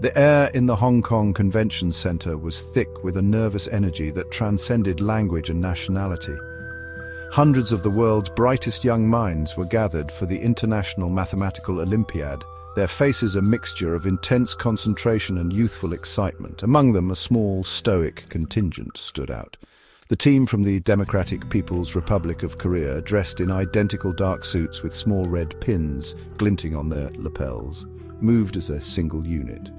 The air in the Hong Kong Convention Center was thick with a nervous energy that transcended language and nationality. Hundreds of the world's brightest young minds were gathered for the International Mathematical Olympiad, their faces a mixture of intense concentration and youthful excitement. Among them, a small, stoic contingent stood out. The team from the Democratic People's Republic of Korea, dressed in identical dark suits with small red pins glinting on their lapels, moved as a single unit.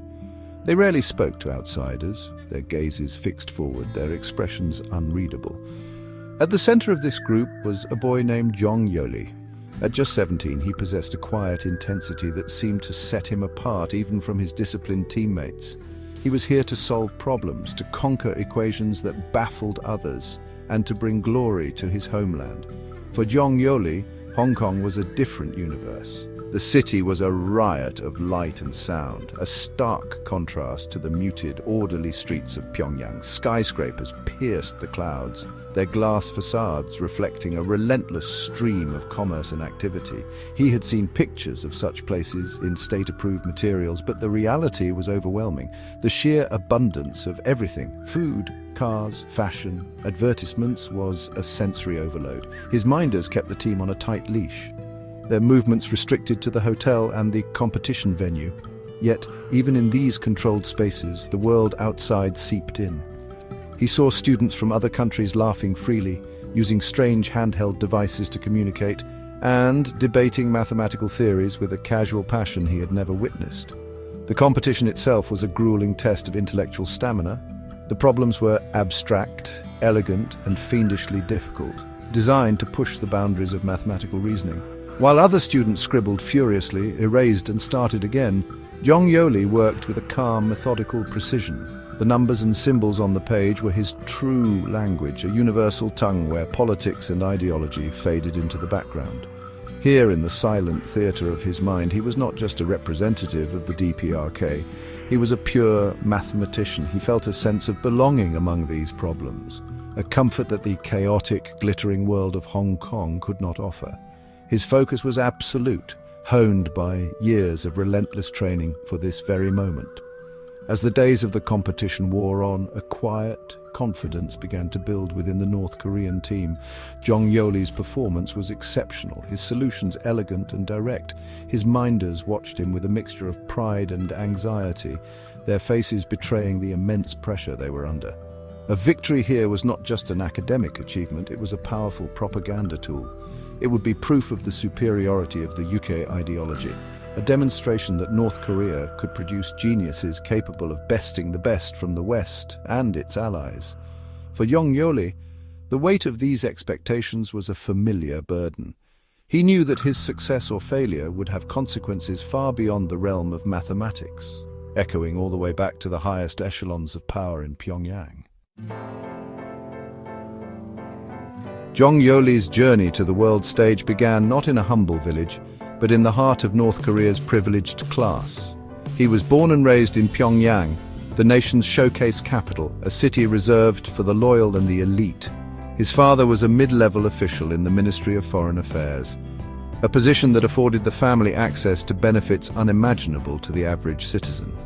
They rarely spoke to outsiders, their gazes fixed forward, their expressions unreadable. At the center of this group was a boy named Zhong Yoli. At just 17, he possessed a quiet intensity that seemed to set him apart even from his disciplined teammates. He was here to solve problems, to conquer equations that baffled others, and to bring glory to his homeland. For Zhong Yoli, Hong Kong was a different universe. The city was a riot of light and sound, a stark contrast to the muted, orderly streets of Pyongyang. Skyscrapers pierced the clouds, their glass facades reflecting a relentless stream of commerce and activity. He had seen pictures of such places in state-approved materials, but the reality was overwhelming. The sheer abundance of everything, food, cars, fashion, advertisements, was a sensory overload. His minders kept the team on a tight leash, their movements restricted to the hotel and the competition venue. Yet, even in these controlled spaces, the world outside seeped in. He saw students from other countries laughing freely, using strange handheld devices to communicate, and debating mathematical theories with a casual passion he had never witnessed. The competition itself was a grueling test of intellectual stamina. The problems were abstract, elegant, and fiendishly difficult, designed to push the boundaries of mathematical reasoning. While other students scribbled furiously, erased, and started again, Zhong Yoli worked with a calm, methodical precision. The numbers and symbols on the page were his true language, a universal tongue where politics and ideology faded into the background. Here, in the silent theater of his mind, he was not just a representative of the DPRK. He was a pure mathematician. He felt a sense of belonging among these problems, a comfort that the chaotic, glittering world of Hong Kong could not offer. His focus was absolute, honed by years of relentless training for this very moment. As the days of the competition wore on, a quiet confidence began to build within the North Korean team. Zhong Yoli's performance was exceptional, his solutions elegant and direct. His minders watched him with a mixture of pride and anxiety, their faces betraying the immense pressure they were under. A victory here was not just an academic achievement, it was a powerful propaganda tool. It would be proof of the superiority of the UK ideology, a demonstration that North Korea could produce geniuses capable of besting the best from the West and its allies. For Zhong Yoli, the weight of these expectations was a familiar burden. He knew that his success or failure would have consequences far beyond the realm of mathematics, echoing all the way back to the highest echelons of power in Pyongyang. Zhong Yoli's journey to the world stage began not in a humble village, but in the heart of North Korea's privileged class. He was born and raised in Pyongyang, the nation's showcase capital, a city reserved for the loyal and the elite. His father was a mid-level official in the Ministry of Foreign Affairs, a position that afforded the family access to benefits unimaginable to the average citizen.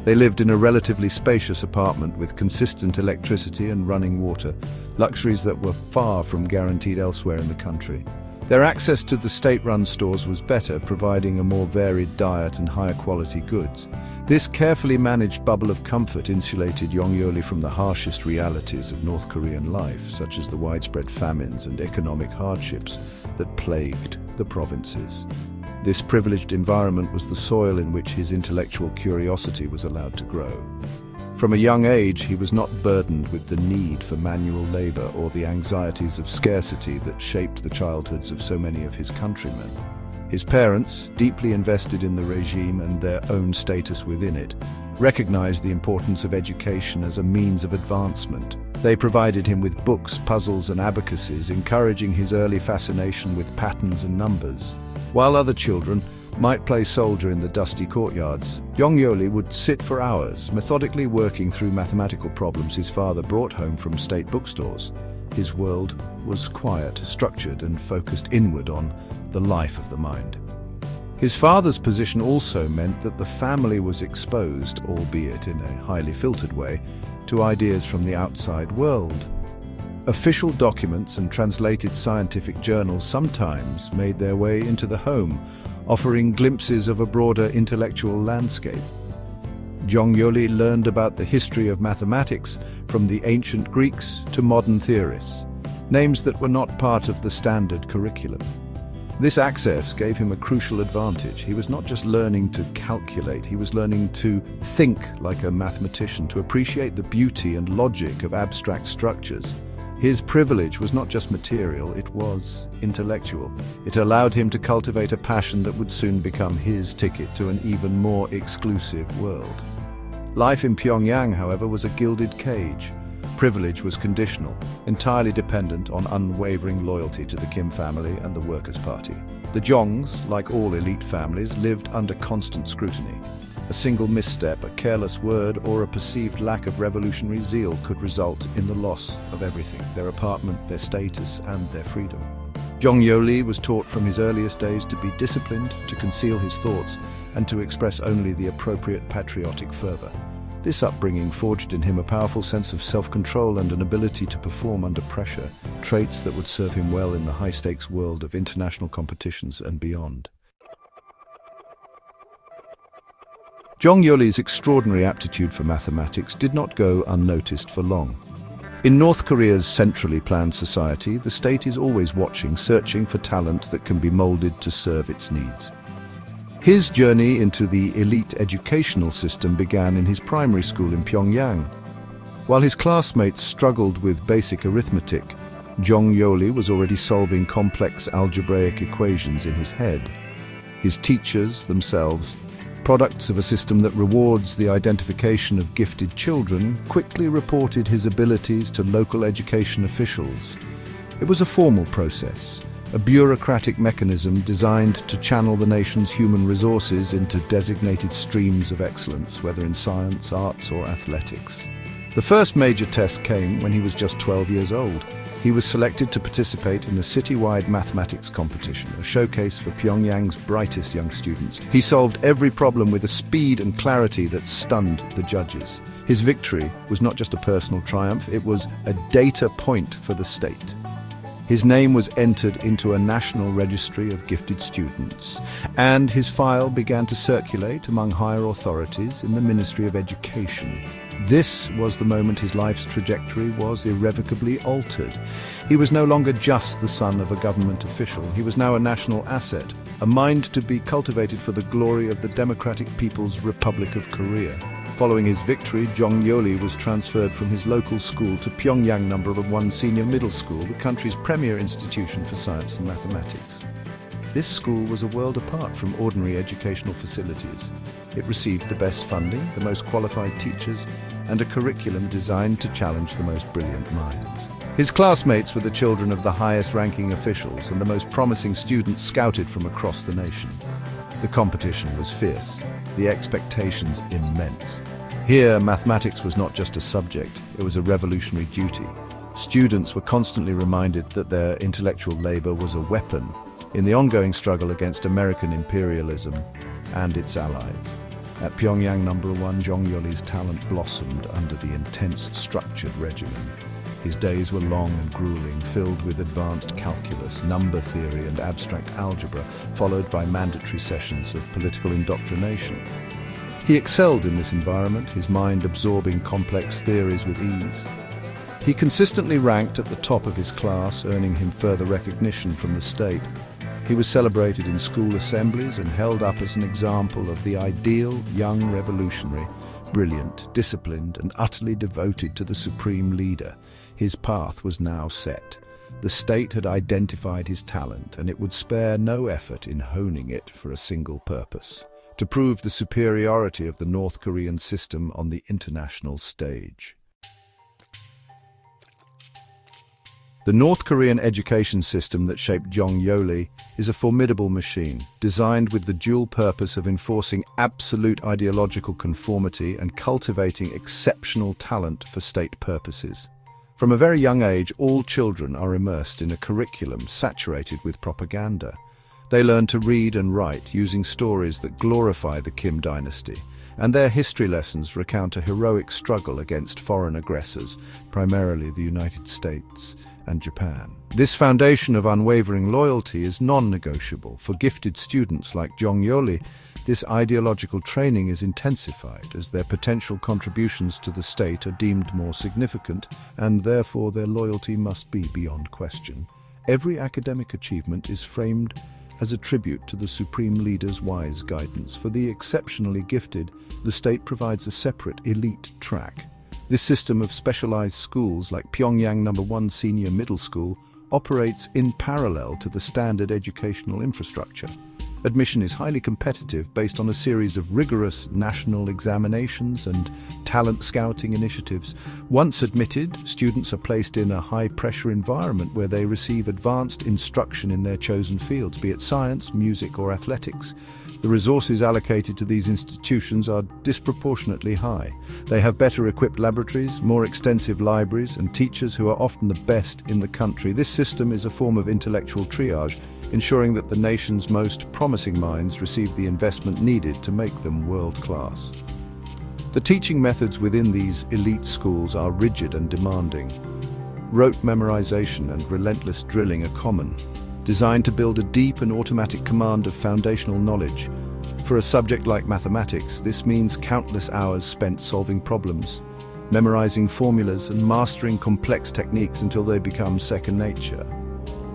They lived in a relatively spacious apartment with consistent electricity and running water, luxuries that were far from guaranteed elsewhere in the country. Their access to the state-run stores was better, providing a more varied diet and higher quality goods. This carefully managed bubble of comfort insulated Zhong Yoli from the harshest realities of North Korean life, such as the widespread famines and economic hardships that plagued the provinces. This privileged environment was the soil in which his intellectual curiosity was allowed to grow. From a young age, he was not burdened with the need for manual labor or the anxieties of scarcity that shaped the childhoods of so many of his countrymen. His parents, deeply invested in the regime and their own status within it, recognized the importance of education as a means of advancement. They provided him with books, puzzles, and abacuses, encouraging his early fascination with patterns and numbers. While other children might play soldier in the dusty courtyards, Zhong Yoli would sit for hours, methodically working through mathematical problems his father brought home from state bookstores. His world was quiet, structured, and focused inward on the life of the mind. His father's position also meant that the family was exposed, albeit in a highly filtered way, to ideas from the outside world. Official documents and translated scientific journals sometimes made their way into the home, offering glimpses of a broader intellectual landscape. Jongyoli learned about the history of mathematics from the ancient Greeks to modern theorists, names that were not part of the standard curriculum. This access gave him a crucial advantage. He was not just learning to calculate, he was learning to think like a mathematician, to appreciate the beauty and logic of abstract structures. His privilege was not just material, it was intellectual. It allowed him to cultivate a passion that would soon become his ticket to an even more exclusive world. Life in Pyongyang, however, was a gilded cage. Privilege was conditional, entirely dependent on unwavering loyalty to the Kim family and the Workers' Party. The Jongs, like all elite families, lived under constant scrutiny. A single misstep, a careless word, or a perceived lack of revolutionary zeal could result in the loss of everything: their apartment, their status, and their freedom. Jongyoli was taught from his earliest days to be disciplined, to conceal his thoughts, and to express only the appropriate patriotic fervor. This upbringing forged in him a powerful sense of self-control and an ability to perform under pressure, traits that would serve him well in the high-stakes world of international competitions and beyond. Jongyoli's extraordinary aptitude for mathematics did not go unnoticed for long. In North Korea's centrally planned society, the state is always watching, searching for talent that can be molded to serve its needs. His journey into the elite educational system began in his primary school in Pyongyang. While his classmates struggled with basic arithmetic, Jongyoli was already solving complex algebraic equations in his head. His teachers themselves, products of a system that rewards the identification of gifted children, quickly reported his abilities to local education officials. It was a formal process, a bureaucratic mechanism designed to channel the nation's human resources into designated streams of excellence, whether in science, arts, or athletics. The first major test came when he was just 12 years old. He was selected to participate in a citywide mathematics competition, a showcase for Pyongyang's brightest young students. He solved every problem with a speed and clarity that stunned the judges. His victory was not just a personal triumph, it was a data point for the state. His name was entered into a national registry of gifted students, and his file began to circulate among higher authorities in the Ministry of Education. This was the moment his life's trajectory was irrevocably altered. He was no longer just the son of a government official. He was now a national asset, a mind to be cultivated for the glory of the Democratic People's Republic of Korea. Following his victory, Jongyoli was transferred from his local school to Pyongyang No. 1 Senior Middle School, the country's premier institution for science and mathematics. This school was a world apart from ordinary educational facilities. It received the best funding, the most qualified teachers, and a curriculum designed to challenge the most brilliant minds. His classmates were the children of the highest-ranking officials and the most promising students scouted from across the nation. The competition was fierce, the expectations immense. Here, mathematics was not just a subject, it was a revolutionary duty. Students were constantly reminded that their intellectual labor was a weapon in the ongoing struggle against American imperialism and its allies. At Pyongyang No. 1, Jongyoli's talent blossomed under the intense, structured regimen. His days were long and grueling, filled with advanced calculus, number theory, and abstract algebra, followed by mandatory sessions of political indoctrination. He excelled in this environment, his mind absorbing complex theories with ease. He consistently ranked at the top of his class, earning him further recognition from the state. He was celebrated in school assemblies and held up as an example of the ideal young revolutionary, brilliant, disciplined, and utterly devoted to the supreme leader. His path was now set. The state had identified his talent, and it would spare no effort in honing it for a single purpose: to prove the superiority of the North Korean system on the international stage. The North Korean education system that shaped Jongyoli is a formidable machine, designed with the dual purpose of enforcing absolute ideological conformity and cultivating exceptional talent for state purposes. From a very young age, all children are immersed in a curriculum saturated with propaganda. They learn to read and write using stories that glorify the Kim dynasty, and their history lessons recount a heroic struggle against foreign aggressors, primarily the United States and Japan. This foundation of unwavering loyalty is non-negotiable. For gifted students like Jong Yoli, this ideological training is intensified as their potential contributions to the state are deemed more significant, and therefore their loyalty must be beyond question. Every academic achievement is framed as a tribute to the Supreme Leader's wise guidance. For the exceptionally gifted, the state provides a separate elite track. This system of specialized schools like Pyongyang No. 1 Senior Middle School operates in parallel to the standard educational infrastructure. Admission is highly competitive based on a series of rigorous national examinations and talent scouting initiatives. Once admitted, students are placed in a high-pressure environment where they receive advanced instruction in their chosen fields, be it science, music, or athletics. The resources allocated to these institutions are disproportionately high. They have better equipped laboratories, more extensive libraries, and teachers who are often the best in the country. This system is a form of intellectual triage, ensuring that the nation's most promising minds receive the investment needed to make them world-class. The teaching methods within these elite schools are rigid and demanding. Rote memorization and relentless drilling are common, designed to build a deep and automatic command of foundational knowledge. For a subject like mathematics, this means countless hours spent solving problems, memorizing formulas, and mastering complex techniques until they become second nature.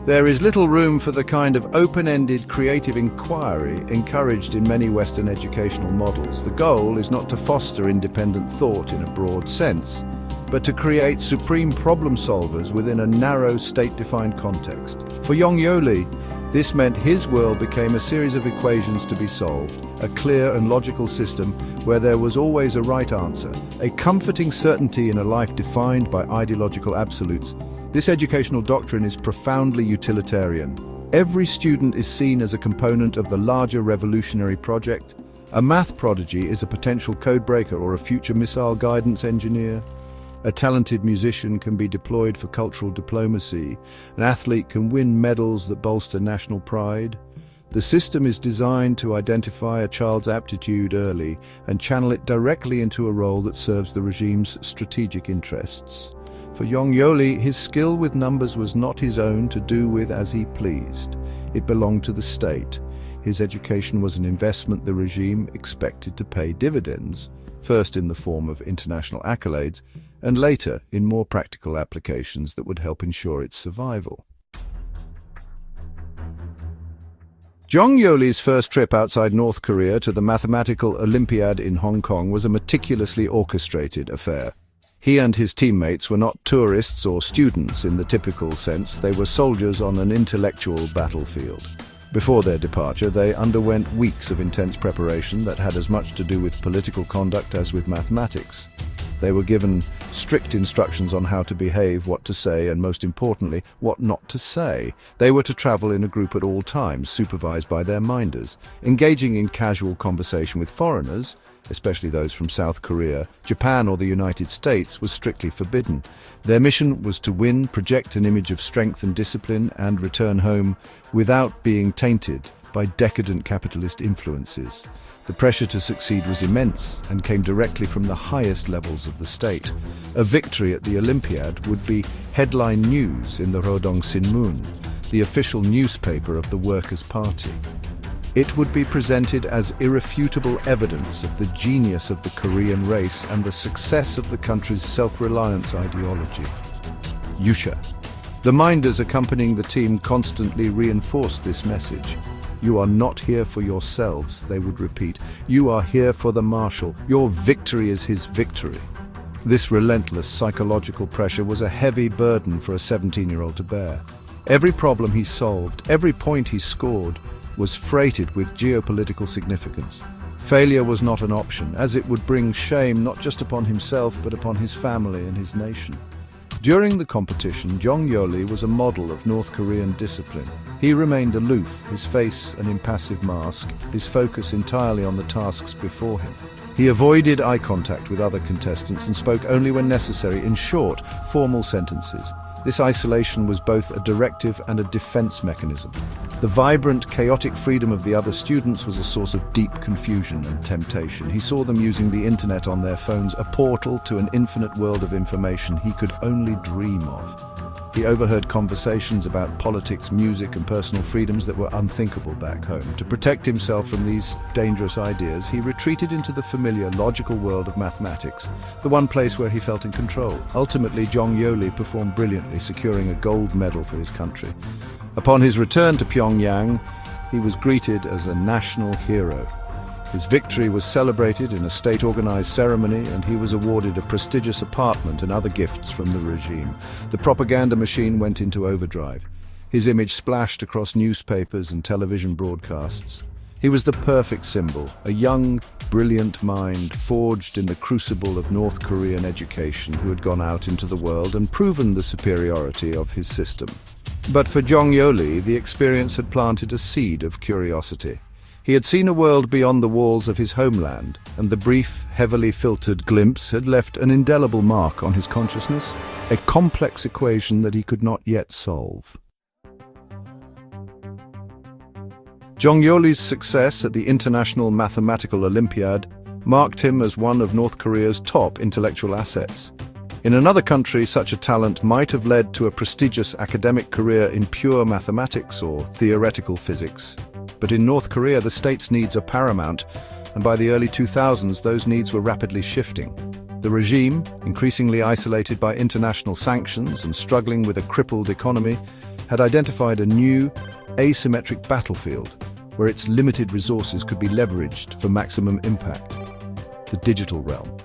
There is little room for the kind of open-ended creative inquiry encouraged in many Western educational models. The goal is not to foster independent thought in a broad sense, but to create supreme problem solvers within a narrow state-defined context. For Jong Yoli, this meant his world became a series of equations to be solved, a clear and logical system where there was always a right answer, a comforting certainty in a life defined by ideological absolutes. This educational doctrine is profoundly utilitarian. Every student is seen as a component of the larger revolutionary project. A math prodigy is a potential codebreaker or a future missile guidance engineer. A talented musician can be deployed for cultural diplomacy. An athlete can win medals that bolster national pride. The system is designed to identify a child's aptitude early and channel it directly into a role that serves the regime's strategic interests. For Jong Yoli, his skill with numbers was not his own to do with as he pleased. It belonged to the state. His education was an investment the regime expected to pay dividends, first in the form of international accolades, and later in more practical applications that would help ensure its survival. Jong Yoli's first trip outside North Korea to the Mathematical Olympiad in Hong Kong was a meticulously orchestrated affair. He and his teammates were not tourists or students in the typical sense. They were soldiers on an intellectual battlefield. Before their departure, they underwent weeks of intense preparation that had as much to do with political conduct as with mathematics. They were given strict instructions on how to behave, what to say, and most importantly, what not to say. They were to travel in a group at all times, supervised by their minders. Engaging in casual conversation with foreigners, especially those from South Korea, Japan, or the United States, was strictly forbidden. Their mission was to win, project an image of strength and discipline, and return home without being tainted by decadent capitalist influences. The pressure to succeed was immense and came directly from the highest levels of the state. A victory at the Olympiad would be headline news in the Rodong Sinmun, the official newspaper of the Workers' Party. It would be presented as irrefutable evidence of the genius of the Korean race and the success of the country's self-reliance ideology. Yusha. The minders accompanying the team constantly reinforced this message. "You are not here for yourselves," they would repeat. "You are here for the marshal. Your victory is his victory." This relentless psychological pressure was a heavy burden for a 17-year-old to bear. Every problem he solved, every point he scored, was freighted with geopolitical significance. Failure was not an option, as it would bring shame not just upon himself but upon his family and his nation. During the competition, Jong Yoli was a model of North Korean discipline. He remained aloof, his face an impassive mask, his focus entirely on the tasks before him. He avoided eye contact with other contestants and spoke only when necessary in short, formal sentences. This isolation was both a directive and a defense mechanism. The vibrant, chaotic freedom of the other students was a source of deep confusion and temptation. He saw them using the internet on their phones, a portal to an infinite world of information he could only dream of. He overheard conversations about politics, music, and personal freedoms that were unthinkable back home. To protect himself from these dangerous ideas, he retreated into the familiar, logical world of mathematics, the one place where he felt in control. Ultimately, Zhong Yoli performed brilliantly, securing a gold medal for his country. Upon his return to Pyongyang, he was greeted as a national hero. His victory was celebrated in a state-organized ceremony, and he was awarded a prestigious apartment and other gifts from the regime. The propaganda machine went into overdrive. His image splashed across newspapers and television broadcasts. He was the perfect symbol, a young, brilliant mind forged in the crucible of North Korean education who had gone out into the world and proven the superiority of his system. But for Zhong Yoli, the experience had planted a seed of curiosity. He had seen a world beyond the walls of his homeland, and the brief, heavily filtered glimpse had left an indelible mark on his consciousness, a complex equation that he could not yet solve. Zhong Yoli's success at the International Mathematical Olympiad marked him as one of North Korea's top intellectual assets. In another country, such a talent might have led to a prestigious academic career in pure mathematics or theoretical physics. But in North Korea, the state's needs are paramount, and by the early 2000s, those needs were rapidly shifting. The regime, increasingly isolated by international sanctions and struggling with a crippled economy, had identified a new, asymmetric battlefield where its limited resources could be leveraged for maximum impact: the digital realm.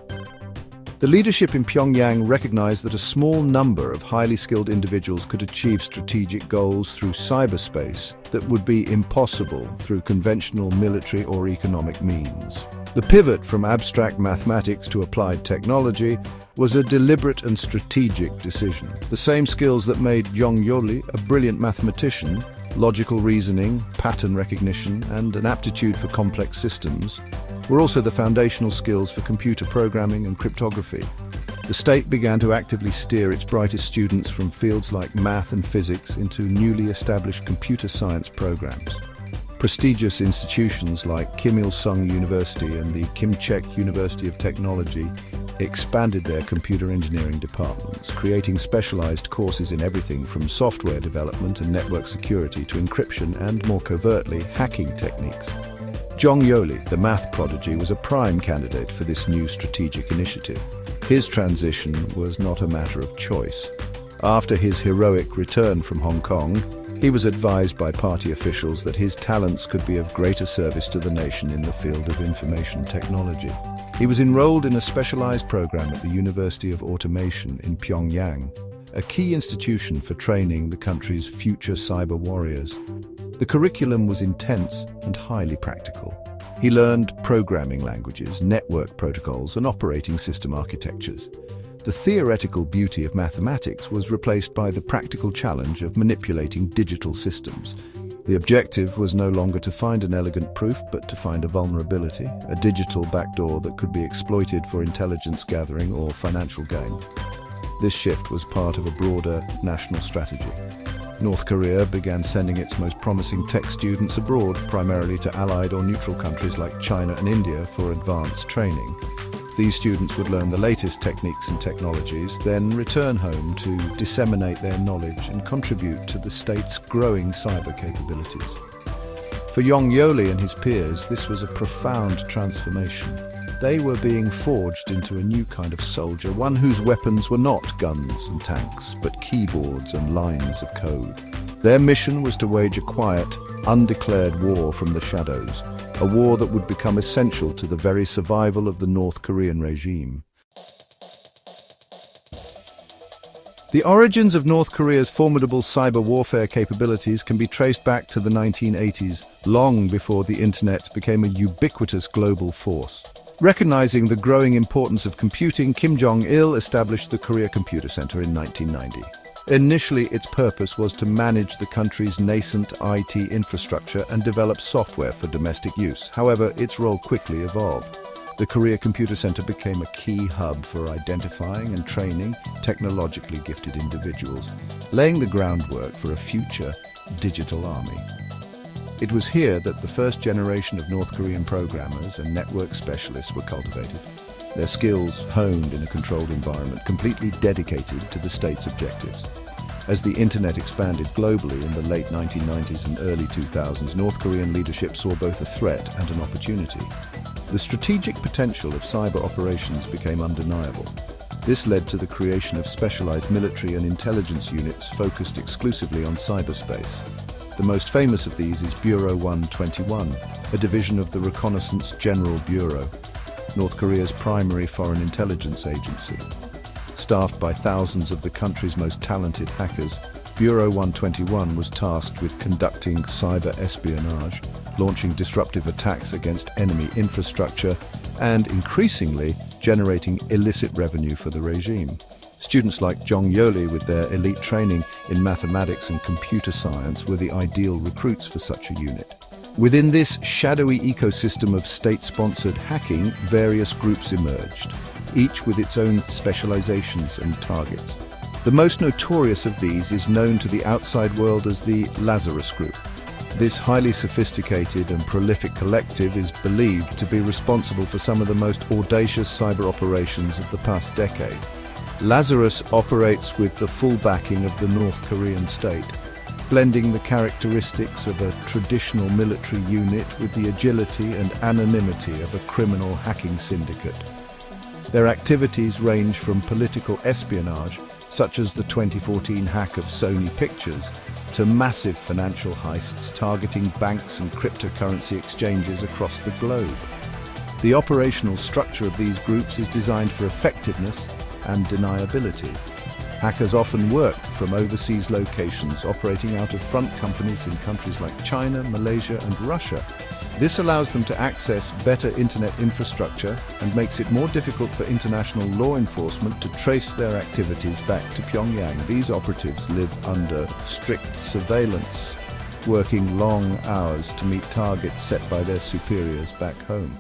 The leadership in Pyongyang recognized that a small number of highly skilled individuals could achieve strategic goals through cyberspace that would be impossible through conventional military or economic means. The pivot from abstract mathematics to applied technology was a deliberate and strategic decision. The same skills that made Zhong Yoli a brilliant mathematician, logical reasoning, pattern recognition, and an aptitude for complex systems, were also the foundational skills for computer programming and cryptography. The state began to actively steer its brightest students from fields like math and physics into newly established computer science programs. Prestigious institutions like Kim Il-sung University and the Kim Chek University of Technology expanded their computer engineering departments, creating specialized courses in everything from software development and network security to encryption and, more covertly, hacking techniques. Zhong Yoli, the math prodigy, was a prime candidate for this new strategic initiative. His transition was not a matter of choice. After his heroic return from Hong Kong, he was advised by party officials that his talents could be of greater service to the nation in the field of information technology. He was enrolled in a specialized program at the University of Automation in Pyongyang, a key institution for training the country's future cyber warriors. The curriculum was intense and highly practical. He learned programming languages, network protocols, and operating system architectures. The theoretical beauty of mathematics was replaced by the practical challenge of manipulating digital systems. The objective was no longer to find an elegant proof, but to find a vulnerability, a digital backdoor that could be exploited for intelligence gathering or financial gain. This shift was part of a broader national strategy. North Korea began sending its most promising tech students abroad, primarily to allied or neutral countries like China and India, for advanced training. These students would learn the latest techniques and technologies, then return home to disseminate their knowledge and contribute to the state's growing cyber capabilities. For Zhong Yoli and his peers, this was a profound transformation. They were being forged into a new kind of soldier, one whose weapons were not guns and tanks, but keyboards and lines of code. Their mission was to wage a quiet, undeclared war from the shadows, a war that would become essential to the very survival of the North Korean regime. The origins of North Korea's formidable cyber warfare capabilities can be traced back to the 1980s, long before the internet became a ubiquitous global force. Recognizing the growing importance of computing, Kim Jong-il established the Korea Computer Center in 1990. Initially, its purpose was to manage the country's nascent IT infrastructure and develop software for domestic use. However, its role quickly evolved. The Korea Computer Center became a key hub for identifying and training technologically gifted individuals, laying the groundwork for a future digital army. It was here that the first generation of North Korean programmers and network specialists were cultivated, their skills honed in a controlled environment, completely dedicated to the state's objectives. As the internet expanded globally in the late 1990s and early 2000s, North Korean leadership saw both a threat and an opportunity. The strategic potential of cyber operations became undeniable. This led to the creation of specialized military and intelligence units focused exclusively on cyberspace. The most famous of these is Bureau 121, a division of the Reconnaissance General Bureau, North Korea's primary foreign intelligence agency. Staffed by thousands of the country's most talented hackers, Bureau 121 was tasked with conducting cyber espionage, launching disruptive attacks against enemy infrastructure, and increasingly generating illicit revenue for the regime. Students like Jong Yoli, with their elite training in mathematics and computer science, were the ideal recruits for such a unit. Within this shadowy ecosystem of state-sponsored hacking, various groups emerged, each with its own specializations and targets. The most notorious of these is known to the outside world as the Lazarus Group. This highly sophisticated and prolific collective is believed to be responsible for some of the most audacious cyber operations of the past decade. Lazarus operates with the full backing of the North Korean state, blending the characteristics of a traditional military unit with the agility and anonymity of a criminal hacking syndicate. Their activities range from political espionage, such as the 2014 hack of Sony Pictures, to massive financial heists targeting banks and cryptocurrency exchanges across the globe. The operational structure of these groups is designed for effectiveness and deniability. Hackers often work from overseas locations, operating out of front companies in countries like China, Malaysia, and Russia. This allows them to access better internet infrastructure and makes it more difficult for international law enforcement to trace their activities back to Pyongyang. These operatives live under strict surveillance, working long hours to meet targets set by their superiors back home.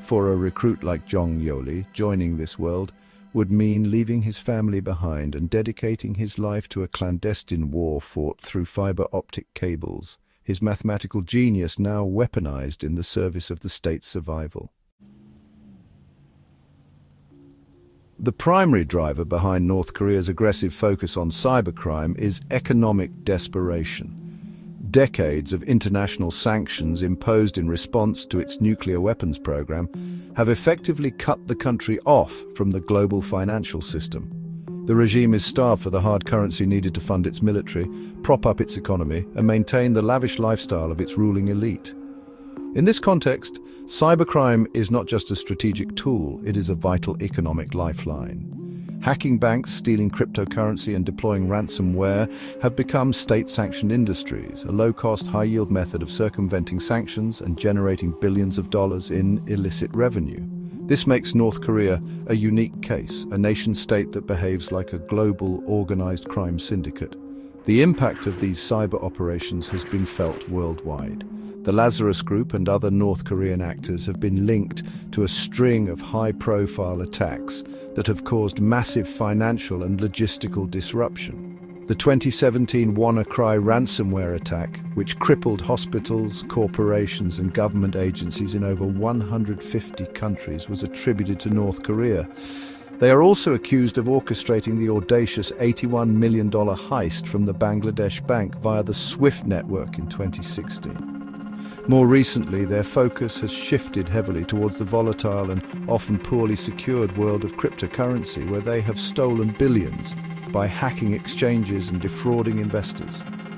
For a recruit like Jong Yoli, joining this world would mean leaving his family behind and dedicating his life to a clandestine war fought through fiber optic cables, his mathematical genius now weaponized in the service of the state's survival. The primary driver behind North Korea's aggressive focus on cybercrime is economic desperation. Decades of international sanctions imposed in response to its nuclear weapons program have effectively cut the country off from the global financial system. The regime is starved for the hard currency needed to fund its military, prop up its economy, and maintain the lavish lifestyle of its ruling elite. In this context, cybercrime is not just a strategic tool, it is a vital economic lifeline. Hacking banks, stealing cryptocurrency, and deploying ransomware have become state-sanctioned industries, a low-cost, high-yield method of circumventing sanctions and generating billions of dollars in illicit revenue. This makes North Korea a unique case, a nation-state that behaves like a global, organized crime syndicate. The impact of these cyber operations has been felt worldwide. The Lazarus Group and other North Korean actors have been linked to a string of high-profile attacks that have caused massive financial and logistical disruption. The 2017 WannaCry ransomware attack, which crippled hospitals, corporations, and government agencies in over 150 countries, was attributed to North Korea. They are also accused of orchestrating the audacious $81 million heist from the Bangladesh bank via the SWIFT network in 2016. More recently, their focus has shifted heavily towards the volatile and often poorly secured world of cryptocurrency, where they have stolen billions by hacking exchanges and defrauding investors.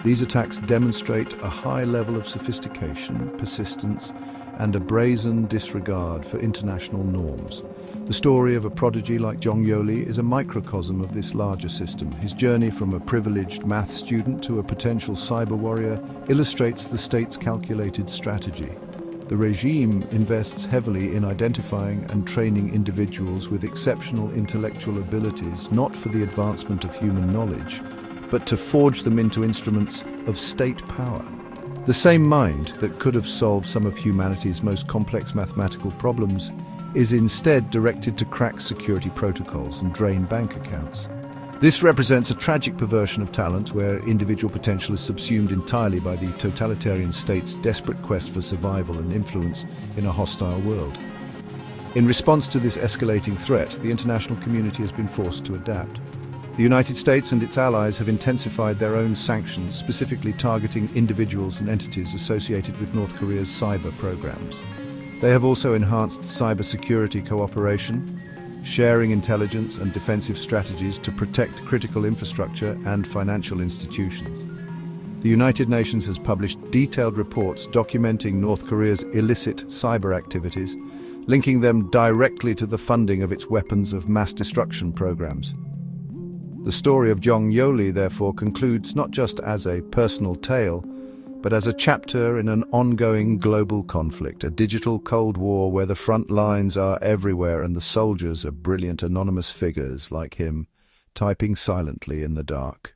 These attacks demonstrate a high level of sophistication, persistence, and a brazen disregard for international norms. The story of a prodigy like Jong Yoli is a microcosm of this larger system. His journey from a privileged math student to a potential cyber warrior illustrates the state's calculated strategy. The regime invests heavily in identifying and training individuals with exceptional intellectual abilities, not for the advancement of human knowledge, but to forge them into instruments of state power. The same mind that could have solved some of humanity's most complex mathematical problems is instead directed to crack security protocols and drain bank accounts. This represents a tragic perversion of talent where individual potential is subsumed entirely by the totalitarian state's desperate quest for survival and influence in a hostile world. In response to this escalating threat, the international community has been forced to adapt. The United States and its allies have intensified their own sanctions, specifically targeting individuals and entities associated with North Korea's cyber programs. They have also enhanced cybersecurity cooperation, sharing intelligence and defensive strategies to protect critical infrastructure and financial institutions. The United Nations has published detailed reports documenting North Korea's illicit cyber activities, linking them directly to the funding of its weapons of mass destruction programs. The story of Jong Yoli, therefore, concludes not just as a personal tale, but as a chapter in an ongoing global conflict, a digital Cold War where the front lines are everywhere and the soldiers are brilliant anonymous figures like him, typing silently in the dark.